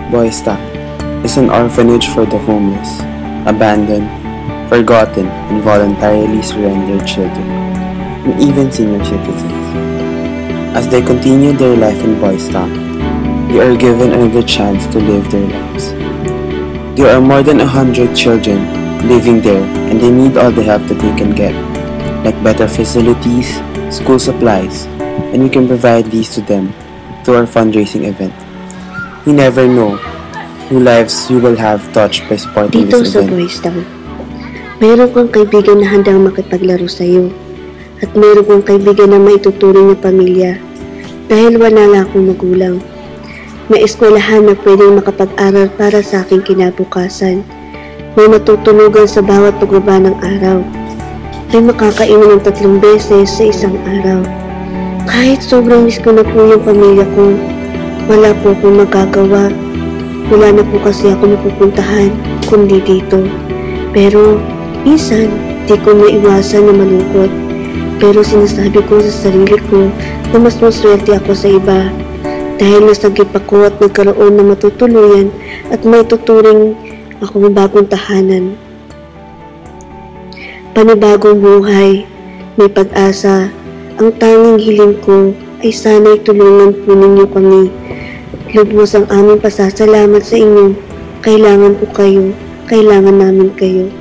Boysta is an orphanage for the homeless, abandoned, forgotten, and voluntarily surrendered children, and even senior citizens. As they continue their life in Boysta, they are given another chance to live their lives. There are more than 100 children living there, and they need all the help that they can get, like better facilities, school supplies, and we can provide these to them through our fundraising event. You never know who lives you will have touched by supporting Dito this sa event. Boys Town, mayroon kang kaibigan na handang makipaglaro sa iyo. At mayroon kang kaibigan na maituturing na pamilya. Dahil wala na akong magulang. May eskwelahan na pwedeng makapag-aral para sa aking kinabukasan. May matutulugan sa bawat pagbaba ng araw. May makakainom ng 3 beses sa isang araw. Kahit sobrang miss ko na po yung pamilya ko, wala po akong magagawa. Wala na po kasi ako napupuntahan, kundi dito. Pero, minsan, di ko maiwasan na malungkot. Pero sinasabi ko sa sarili ko na mas maswerte ako sa iba. Dahil nasagip ako at nagkaroon ng matutuluyan at may tuturing akong bagong tahanan. Panibagong buhay, may pag-asa. Ang tanging hiling ko ay sana'y tulungan po ninyo kami. Lubos ang aming pasasalamat sa inyo. Kailangan ko kayo. Kailangan namin kayo.